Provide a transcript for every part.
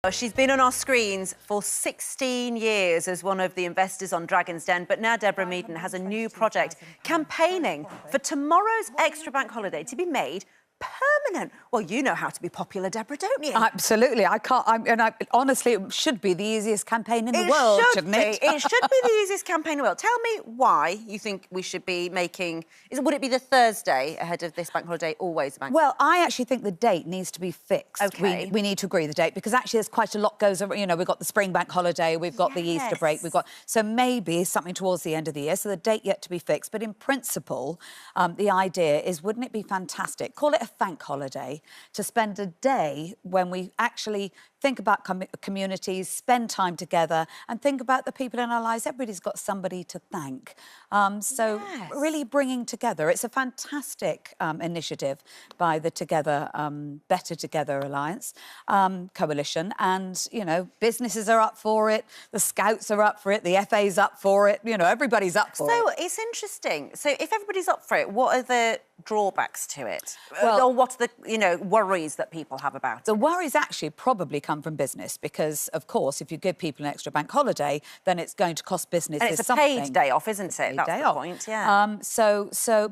She's been on our screens for 16 years as one of the investors on Dragon's Den, but now Deborah Meaden has a new project campaigning for tomorrow's extra bank holiday to be made permanent. Well, you know how to be popular, Deborah, don't you? Absolutely. Honestly, it should be the easiest campaign in the world, shouldn't it? It should be the easiest campaign in the world. Tell me why you think we should be making... Would it be the Thursday ahead of this bank holiday, always a bank holiday? Well, I actually think the date needs to be fixed. OK. We need to agree the date, because actually there's quite a lot goes around. You know, we've got the spring bank holiday, we've got the Easter break, we've got... So maybe something towards the end of the year, so the date yet to be fixed. But in principle, the idea is, wouldn't it be fantastic? Call it a thank holiday, to spend a day when we actually think about communities, spend time together and think about the people in our lives. Everybody's got somebody to thank. Really bringing together. It's a fantastic initiative by the Better Together Alliance coalition. And, you know, businesses are up for it, the Scouts are up for it, the FA's up for it, you know, everybody's up for it. So it's interesting. So if everybody's up for it, what are the drawbacks to it? Well, or what's the, you know, worries that people have about it? The worries actually probably come from business because, of course, if you give people an extra bank holiday, then it's going to cost businesses and it's a something. paid day off, isn't it? That's the point, yeah.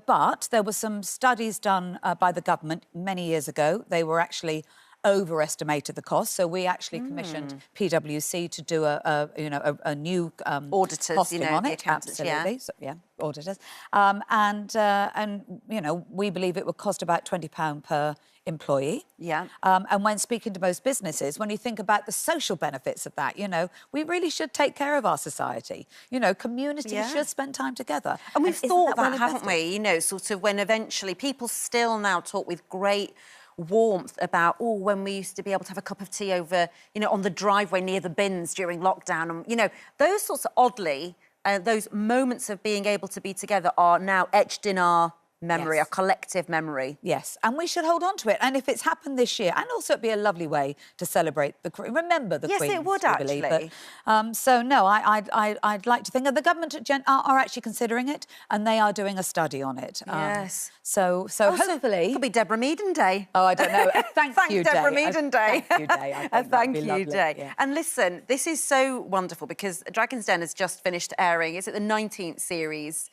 But there were some studies done by the government many years ago. They were actually overestimated the cost, so we actually commissioned PwC to do a new auditors, costing you know, on the it. accountants, Absolutely, yeah. So, yeah, auditors, and you know, we believe it would cost about £20 per employee. Yeah. And when speaking to most businesses, when you think about the social benefits of that, you know, we really should take care of our society. You know, communities should spend time together. And we've thought that, well haven't we? You know, sort of when eventually people still now talk with great warmth about, oh, when we used to be able to have a cup of tea over, you know, on the driveway near the bins during lockdown. And, you know, those sorts of oddly, those moments of being able to be together are now etched in our memory, our collective memory. Yes, and we should hold on to it. And if it's happened this year, and also it'd be a lovely way to celebrate remember the Queen's Jubilee. Yes, it would actually. But, so no, I'd like to think that the government are actually considering it, and they are doing a study on it. Yes. So hopefully it could be Deborah Meaden Day. Oh, I don't know. Thank you day. Deborah Meaden Day. Thank you day. A thank you day. Yeah. And listen, this is so wonderful because Dragon's Den has just finished airing. Is it the 19th series?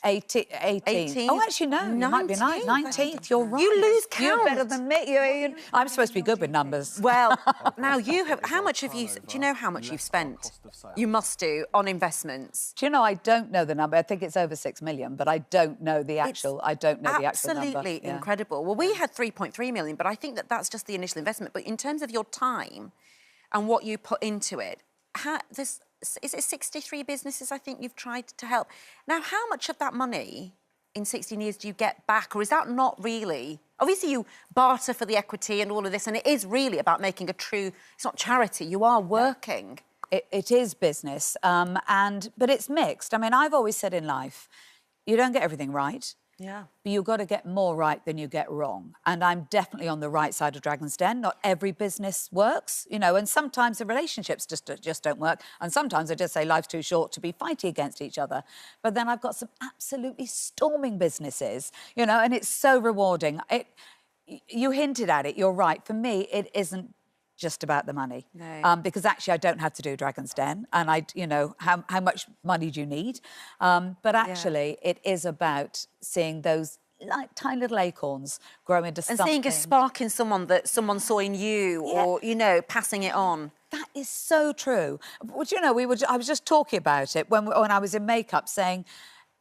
18. Oh, actually, no. 19th. It might be 19th. You're right. You lose count. You're better than me. I'm supposed to be good with numbers. Well, now you have... How much have you... Do you know how much you've spent? You must do, on investments. Do you know, I don't know the number. I think it's over 6 million, but I don't know the actual... I don't know the actual number. Absolutely incredible. Well, we had 3.3 million, but I think that that's just the initial investment. But in terms of your time and what you put into it, is it 63 businesses, I think, you've tried to help? Now, how much of that money in 16 years do you get back? Or is that not really... Obviously, you barter for the equity and all of this, and it is really about making a true... It's not charity, you are working. It is business, but it's mixed. I mean, I've always said in life, you don't get everything right. Yeah. But you've got to get more right than you get wrong. And I'm definitely on the right side of Dragon's Den. Not every business works, you know, and sometimes the relationships just don't work. And sometimes I just say life's too short to be fighting against each other. But then I've got some absolutely storming businesses, you know, and it's so rewarding. You hinted at it, you're right. For me, it isn't just about the money. No. Because actually I don't have to do Dragon's Den, and you know, how much money do you need? But actually it is about seeing those tiny little acorns grow into something. And seeing a spark in someone that someone saw in you, or, you know, passing it on. That is so true. But, you know, I was just talking about it when I was in makeup, saying,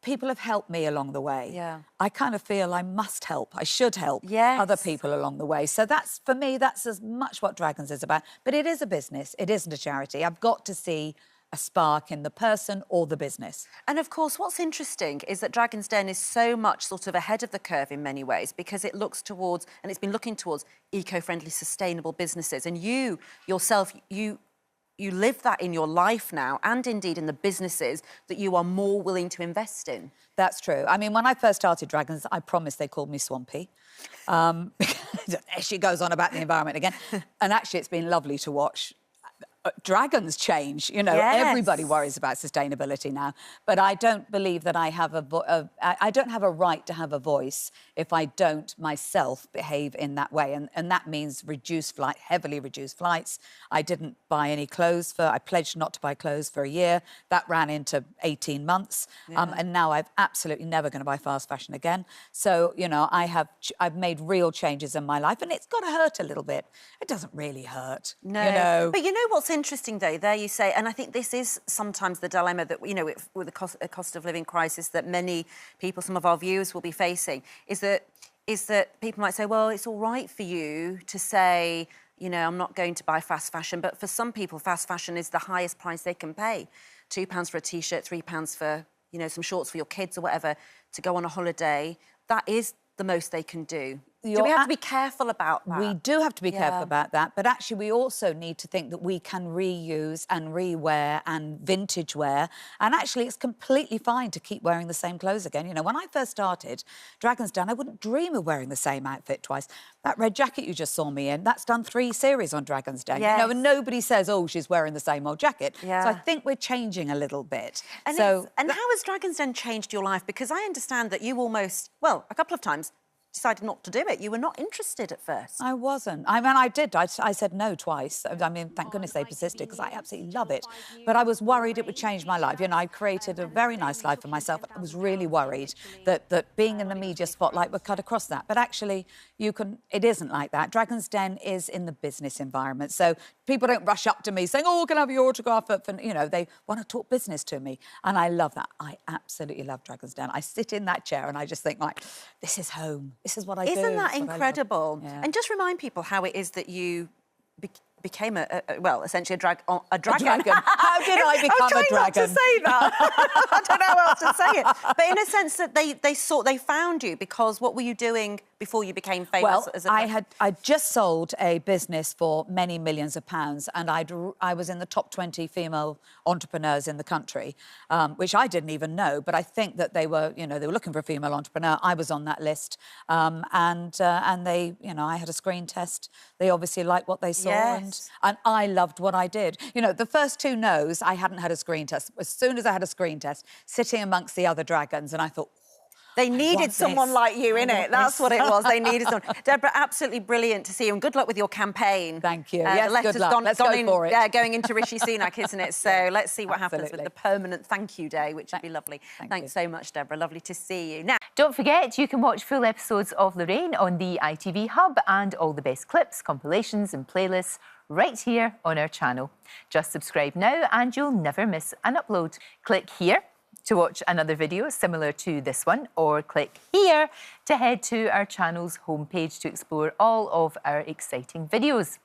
people have helped me along the way. Yeah. I kind of feel I must help. I should help other people along the way. So that's, for me, that's as much what Dragons is about. But it is a business. It isn't a charity. I've got to see a spark in the person or the business. And, of course, what's interesting is that Dragon's Den is so much sort of ahead of the curve in many ways because it looks towards, and it's been looking towards, eco-friendly, sustainable businesses. And you, yourself, you live that in your life now, and indeed in the businesses that you are more willing to invest in. That's true. I mean, when I first started Dragons, I promised they called me Swampy. There she goes on about the environment again. And actually, it's been lovely to watch. dragons change, you know, everybody worries about sustainability now. But I don't believe that I have I don't have a right to have a voice if I don't myself behave in that way. And that means heavily reduced flights. I didn't buy any clothes I pledged not to buy clothes for a year. That ran into 18 months. And now I'm absolutely never going to buy fast fashion again. So, you know, I've made real changes in my life, and it's got to hurt a little bit. It doesn't really hurt. No. You know? But you know what's interesting, though? There you say, and I think this is sometimes the dilemma that, you know, with the cost of living crisis that many people, some of our viewers will be facing, is that people might say, well, it's all right for you to say, you know, I'm not going to buy fast fashion. But for some people, fast fashion is the highest price they can pay. £2 for a T-shirt, £3 for, you know, some shorts for your kids or whatever, to go on a holiday. That is the most they can do. Do we have to be careful about that? We do have to be careful about that, but actually we also need to think that we can reuse and rewear and vintage wear, and actually it's completely fine to keep wearing the same clothes again. You know, when I first started Dragon's Den, I wouldn't dream of wearing the same outfit twice. That red jacket you just saw me in, that's done 3 series on Dragon's Den. You know, and nobody says, oh, she's wearing the same old jacket. So I think we're changing a little bit. And, how has Dragon's Den changed your life? Because I understand that you almost, well, a couple of times, decided not to do it. You were not interested at first. I wasn't. I mean, I did. I said no twice. I mean, thank goodness they persisted, because I absolutely love it. But I was worried it would change my life. You know, I created a very nice life for myself. I was really worried that being in the media spotlight would cut across that. But actually, it isn't like that. Dragon's Den is in the business environment. So people don't rush up to me saying, oh, can I have your autograph? You know, they want to talk business to me. And I love that. I absolutely love Dragon's Den. I sit in that chair and I just think, like, this is home. This is what I do. Isn't that incredible? And just remind people how it is that you became essentially a dragon. How did I become a dragon? Not to say that. I don't know how else to say it. But in a sense that they found you, because what were you doing before you became famous? Well, I'd just sold a business for many millions of pounds, and I was in the top 20 female entrepreneurs in the country, which I didn't even know. But I think that they were looking for a female entrepreneur. I was on that list, and they, you know, I had a screen test. They obviously liked what they saw, and I loved what I did. You know, the first 2 no's, I hadn't had a screen test. As soon as I had a screen test, sitting amongst the other dragons, and I thought, they needed someone like you in it. That's what it was. They needed someone. Deborah, absolutely brilliant to see you, and good luck with your campaign. Thank you. Yes, good luck. Let's go for it. Yeah, going into Rishi Sunak, isn't it? So let's see what happens with the permanent thank you day, which would be lovely. Thanks so much, Deborah. Lovely to see you. Now, don't forget, you can watch full episodes of Lorraine on the ITV Hub, and all the best clips, compilations and playlists right here on our channel. Just subscribe now and you'll never miss an upload. Click here to watch another video similar to this one, or click here to head to our channel's homepage to explore all of our exciting videos.